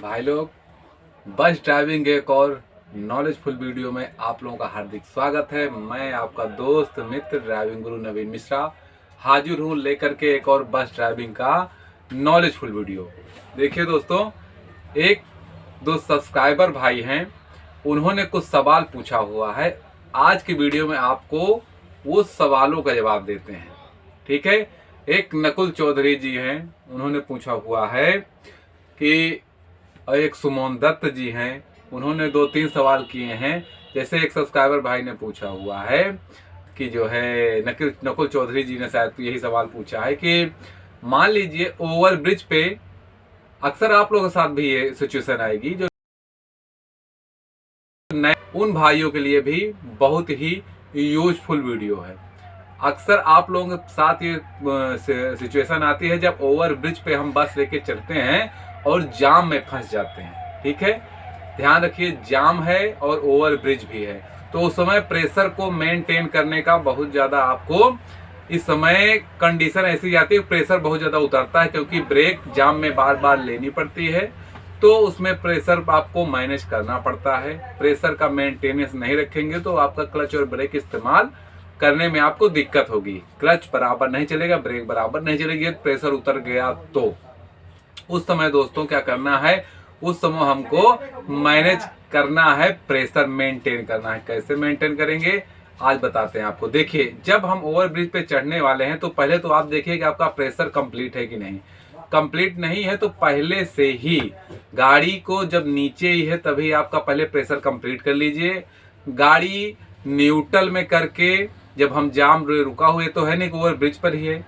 भाई लोग, बस ड्राइविंग के एक और नॉलेजफुल वीडियो में आप लोगों का हार्दिक स्वागत है। मैं आपका दोस्त मित्र ड्राइविंग गुरु नवीन मिश्रा हाजिर हूँ लेकर के एक और बस ड्राइविंग का नॉलेजफुल वीडियो। देखिए दोस्तों, एक दो सब्सक्राइबर भाई हैं, उन्होंने कुछ सवाल पूछा हुआ है। आज की वीडियो में आपको वो सवालों का जवाब देते हैं। ठीक है। एक नकुल चौधरी जी हैं, उन्होंने पूछा हुआ है कि और एक सुमन दत्त जी हैं, उन्होंने 2-3 सवाल किए हैं। जैसे एक सब्सक्राइबर भाई ने पूछा हुआ है कि जो है नकुल चौधरी जी ने शायद यही सवाल पूछा है कि मान लीजिए ओवर ब्रिज पे, अक्सर आप लोगों के साथ भी ये सिचुएशन आएगी, जो नए उन भाइयों के लिए भी बहुत ही यूजफुल वीडियो है। अक्सर आप लोगों के साथ ये सिचुएशन आती है जब ओवर ब्रिज पे हम बस लेके चलते हैं और जाम में फंस जाते हैं। ठीक है, ध्यान रखिए, जाम है और ओवर ब्रिज भी है, तो उस समय प्रेशर को मेंटेन करने का बहुत ज्यादा आपको इस समय कंडीशन ऐसी आती है, प्रेशर बहुत ज्यादा उतरता है क्योंकि ब्रेक जाम में बार बार लेनी पड़ती है, तो उसमें प्रेशर आपको मैनेज करना पड़ता है। प्रेशर का मेंटेनेंस नहीं रखेंगे तो आपका क्लच और ब्रेक इस्तेमाल करने में आपको दिक्कत होगी। क्लच बराबर नहीं चलेगा, ब्रेक बराबर नहीं चलेगी, प्रेशर उतर गया तो उस समय दोस्तों क्या करना है, उस समय हमको मैनेज करना है, प्रेशर मेंटेन करना है। कैसे मेंटेन करेंगे आज बताते हैं आपको। देखिए, जब हम ओवर ब्रिज पे चढ़ने वाले हैं तो पहले तो आप देखिए कि आपका प्रेशर कंप्लीट है कि नहीं। कंप्लीट नहीं है तो पहले से ही गाड़ी को जब नीचे ही है तभी आपका पहले प्रेशर कंप्लीट कर लीजिए। गाड़ी न्यूट्रल में करके, जब हम जाम रुका हुए तो है नहीं, ओवर ब्रिज पर ही है,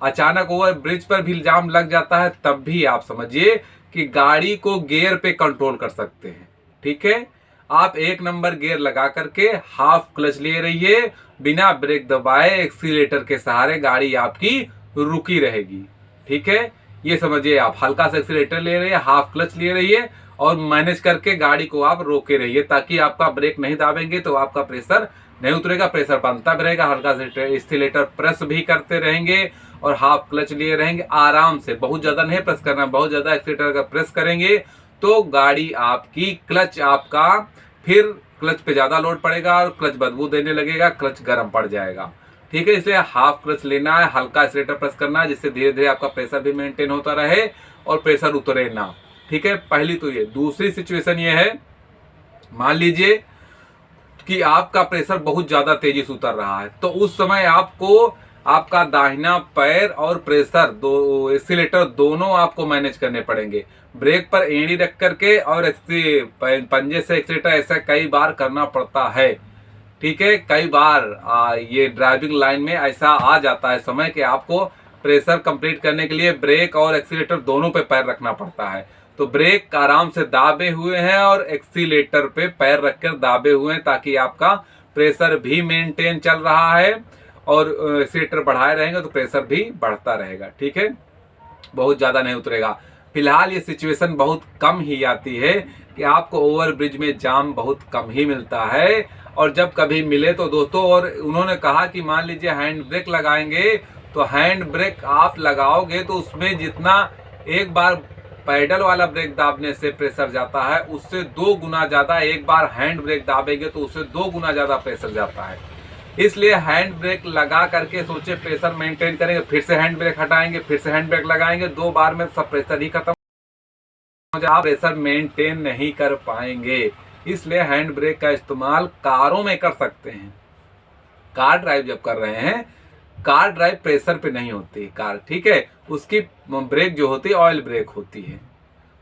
अचानक ओवर ब्रिज पर भी जाम लग जाता है, तब भी आप समझिए कि गाड़ी को गियर पे कंट्रोल कर सकते हैं। ठीक है, आप 1 नंबर गियर लगा करके हाफ क्लच ले रहिए, बिना ब्रेक दबाए एक्सीलेटर के सहारे गाड़ी आपकी रुकी रहेगी। ठीक है, ये समझिए, आप हल्का सा एक्सीलेटर ले रहिए, हाफ क्लच ले रहिए और मैनेज करके गाड़ी को आप रोके रहिए, ताकि आपका ब्रेक नहीं दाबेंगे तो आपका प्रेशर नहीं उतरेगा, प्रेशर बनता भी रहेगा। हल्का से एक्सीलेटर प्रेस भी करते रहेंगे और हाफ क्लच लिए रहेंगे आराम से। बहुत ज्यादा नहीं प्रेस करना, बहुत ज्यादा एक्सीलेटर का प्रेस करेंगे तो गाड़ी आपकी, क्लच आपका, फिर क्लच पे ज्यादा लोड पड़ेगा और क्लच बदबू देने लगेगा, क्लच गर्म पड़ जाएगा। ठीक है, इसलिए हाफ क्लच लेना है, हल्का एक्सीलेटर प्रेस करना है, जिससे धीरे धीरे आपका प्रेशर भी मेंटेन होता रहे और प्रेशर उतरे ना। ठीक है, पहली तो ये। दूसरी सिचुएशन ये है, मान लीजिए कि आपका प्रेशर बहुत ज्यादा तेजी से उतर रहा है, तो उस समय आपको आपका दाहिना पैर और प्रेशर दो, एक्सीलेटर दोनों आपको मैनेज करने पड़ेंगे। ब्रेक पर एड़ी रख करके और पंजे से एक्सीलेटर ऐसा कई बार करना पड़ता है। ठीक है, कई बार ये ड्राइविंग लाइन में ऐसा आ जाता है समय कि आपको प्रेशर कंप्लीट करने के लिए ब्रेक और एक्सीलेटर दोनों पे पैर रखना पड़ता है। तो ब्रेक आराम से दाबे हुए हैं और एक्सीलेटर पे पैर रखकर दाबे हुए हैं, ताकि आपका प्रेशर भी मेंटेन चल रहा है और एक्सीलेटर बढ़ाए रहेंगे तो प्रेशर भी बढ़ता रहेगा। ठीक है, बहुत ज्यादा नहीं उतरेगा। फिलहाल ये सिचुएशन बहुत कम ही आती है कि आपको ओवर ब्रिज में जाम बहुत कम ही मिलता है, और जब कभी मिले तो दोस्तों, और उन्होंने कहा कि मान लीजिए हैंड ब्रेक लगाएंगे, तो हैंड ब्रेक आप लगाओगे तो उसमें जितना एक बार पैडल वाला ब्रेक दाबने से प्रेशर जाता है, उससे 2 गुना ज्यादा एक बार हैंड ब्रेक दाबेंगे तो उससे 2 गुना ज्यादा प्रेशर जाता है। इसलिए हैंड ब्रेक लगा करके सोचे प्रेशर मेंटेन करेंगे, फिर से हैंड ब्रेक हटाएंगे, फिर से हैंड ब्रेक लगाएंगे, 2 बार में सब प्रेशर ही खत्म हो जाए, आप प्रेशर मेंटेन नहीं कर पाएंगे। इसलिए हैंड ब्रेक का इस्तेमाल कारों में कर सकते हैं। कार ड्राइव जब कर रहे हैं, कार ड्राइव प्रेशर पे नहीं होती कार, ठीक है, उसकी ब्रेक जो होती है ऑयल ब्रेक होती है,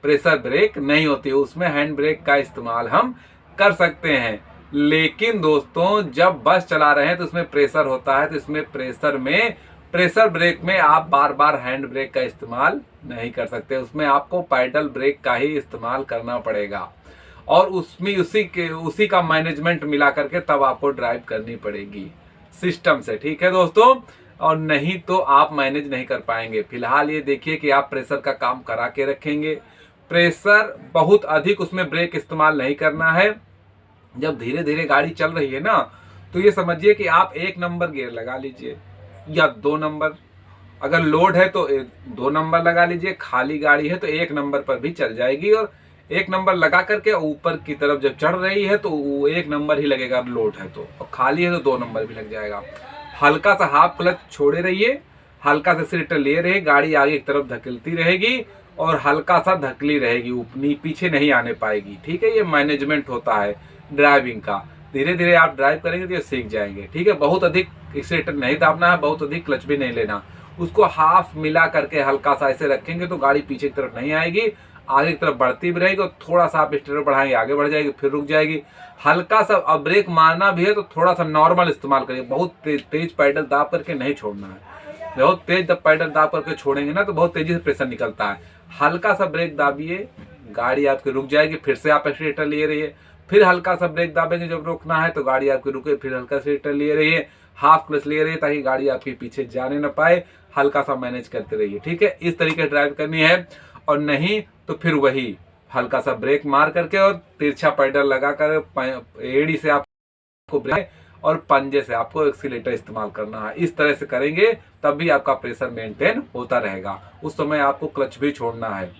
प्रेशर ब्रेक नहीं होती, उसमें हैंड ब्रेक का इस्तेमाल हम कर सकते हैं। लेकिन दोस्तों, जब बस चला रहे हैं तो उसमें प्रेशर होता है, तो इसमें प्रेशर ब्रेक में आप बार बार हैंड ब्रेक का इस्तेमाल नहीं कर सकते, उसमें आपको पैडल ब्रेक का ही इस्तेमाल करना पड़ेगा, और उसमें उसी का मैनेजमेंट मिला करके तब आपको ड्राइव करनी पड़ेगी सिस्टम से। ठीक है दोस्तों, और नहीं तो आप मैनेज नहीं कर पाएंगे। फिलहाल ये देखिए कि आप प्रेशर का काम करा के रखेंगे, प्रेशर बहुत अधिक, उसमें ब्रेक इस्तेमाल नहीं करना है। जब धीरे धीरे गाड़ी चल रही है ना, तो ये समझिए कि आप 1 नंबर गियर लगा लीजिए या 2 नंबर, अगर लोड है तो 2 नंबर लगा लीजिए, खाली गाड़ी है तो 1 नंबर पर भी चल जाएगी, और 1 नंबर लगा करके ऊपर की तरफ जब चढ़ रही है तो 1 नंबर ही लगेगा, लोड है तो, और खाली है तो 2 नंबर भी लग जाएगा। हल्का सा हाफ क्लच छोड़े रहिए, हल्का सा एक्सीलेटर ले रहे, गाड़ी आगे की तरफ धकेलती रहेगी और हल्का सा धकली रहेगी, ऊपरी पीछे नहीं आने पाएगी। ठीक है, ये मैनेजमेंट होता है ड्राइविंग का। धीरे धीरे आप ड्राइव करेंगे तो ये सीख जाएंगे। ठीक है, बहुत अधिक एक्सीलेटर नहीं दाबना है, बहुत अधिक क्लच भी नहीं लेना, उसको हाफ मिला करके हल्का सा ऐसे रखेंगे तो गाड़ी पीछे की तरफ नहीं आएगी, आगे की तरफ बढ़ती भी रहेगी, और थोड़ा सा आप एक्सीलेटर बढ़ाएंगे आगे बढ़ जाएगी, फिर रुक जाएगी। हल्का सा अब ब्रेक मारना भी है तो थोड़ा सा नॉर्मल इस्तेमाल करिए, बहुत तेज पैडल दाब करके नहीं छोड़ना है। बहुत तेज पैडल दाब करके छोड़ेंगे ना तो बहुत तेजी से प्रेशर निकलता है। हल्का सा ब्रेक दाबिए, गाड़ी आपकी रुक जाएगी, फिर से आप एक्सीलेटर लिए रहिए, फिर हल्का सा ब्रेक दाबेंगे जब रोकना है तो गाड़ी आपकी रुके, फिर हल्का एक्सीलेटर लिए रहिए, हाफ क्लच लिए रहिए ताकि गाड़ी आपके पीछे जाने ना पाए, हल्का सा मैनेज करते रहिए। ठीक है, इस तरीके से ड्राइव करनी है। और नहीं तो फिर वही हल्का सा ब्रेक मार करके और तिरछा पैडल लगा कर एड़ी से आपको ब्रेक और पंजे से आपको एक्सीलेटर इस्तेमाल करना है। इस तरह से करेंगे तब भी आपका प्रेशर मेंटेन होता रहेगा। उस समय आपको क्लच भी छोड़ना है,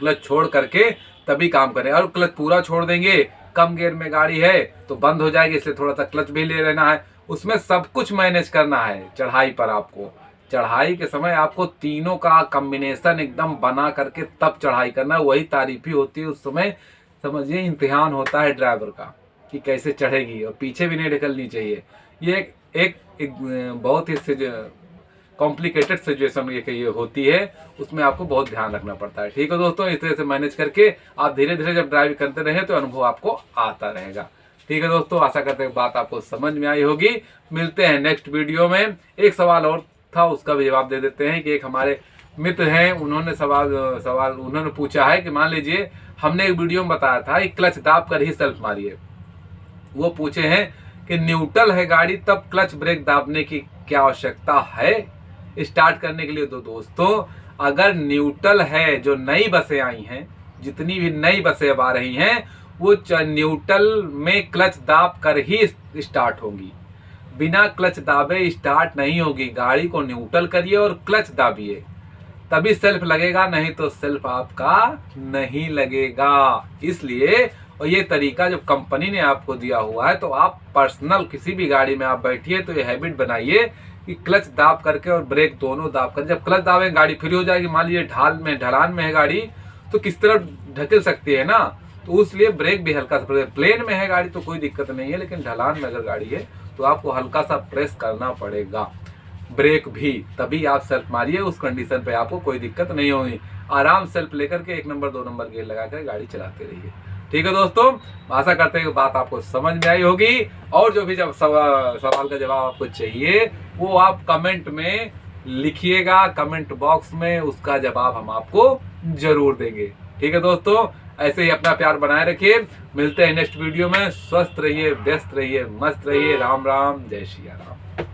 क्लच छोड़ करके तभी काम करें। और क्लच पूरा छोड़ देंगे, कम गियर में गाड़ी है तो बंद हो जाएगी, इसलिए थोड़ा सा क्लच भी ले लेना है। उसमें सब कुछ मैनेज करना है। चढ़ाई पर आपको, चढ़ाई के समय आपको तीनों का कॉम्बिनेशन एकदम बना करके तब चढ़ाई करना है, वही तारीफी होती है उस समय। समझिए इम्तिहान होता है ड्राइवर का कि कैसे चढ़ेगी, और पीछे भी नहीं ढकलनी चाहिए। ये एक बहुत ही कॉम्प्लिकेटेड सिचुएशन ये होती है, उसमें आपको बहुत ध्यान रखना पड़ता है। ठीक है दोस्तों, इस तरह से मैनेज करके आप धीरे धीरे जब ड्राइव करते रहे तो अनुभव आपको आता रहेगा। ठीक है दोस्तों, आशा करते हैं बात आपको समझ में आई होगी। मिलते हैं नेक्स्ट वीडियो में। एक सवाल और था, उसका भी जवाब दे देते हैं कि एक हमारे मित्र हैं, उन्होंने सवाल उन्होंने पूछा है कि मान लीजिए हमने एक वीडियो में बताया था कि क्लच दाब कर ही सेल्फ मारिए। वो पूछे हैं कि न्यूट्रल है गाड़ी तब क्लच ब्रेक दाबने की क्या आवश्यकता है स्टार्ट करने के लिए। तो दोस्तों, अगर न्यूट्रल है, जो नई बसें आई हैं, जितनी भी नई बसें अब आ रही हैं, वो न्यूट्रल में क्लच दाब कर ही स्टार्ट होंगी, बिना क्लच दाबे स्टार्ट नहीं होगी। गाड़ी को न्यूट्रल करिए और क्लच दाबिए, तभी सेल्फ लगेगा, नहीं तो सेल्फ आपका नहीं लगेगा। इसलिए और ये तरीका जब कंपनी ने आपको दिया हुआ है तो आप पर्सनल किसी भी गाड़ी में आप बैठिए तो ये हैबिट बनाइए कि क्लच दाब करके और ब्रेक दोनों दाब कर। जब क्लच दाबेंगे गाड़ी फ्री हो जाएगी। मान लीजिए ढलान में है गाड़ी तो किस तरफ ढकेल सकती है ना, तो इसलिए ब्रेक भी हल्का सा, प्लेन में है गाड़ी तो कोई दिक्कत नहीं है, लेकिन ढलान में अगर गाड़ी है तो आपको हल्का सा प्रेस करना पड़ेगा ब्रेक भी, तभी आप सेल्फ मारिए। उस कंडीशन पे आपको कोई दिक्कत नहीं होगी। आराम सेल्फ लेकर के 1 नंबर 2 नंबर गियर लगा कर गाड़ी चलाते रहिए। ठीक है दोस्तों, आशा करते हैं कि बात आपको समझ में आई होगी। और जो भी जब सवाल का जवाब आपको चाहिए वो आप कमेंट में लिखिएगा, कमेंट बॉक्स में उसका जवाब हम आपको जरूर देंगे। ठीक है दोस्तों, ऐसे ही अपना प्यार बनाए रखिए। मिलते हैं नेक्स्ट वीडियो में। स्वस्थ रहिए, व्यस्त रहिए, मस्त रहिए। राम राम, जय श्री राम।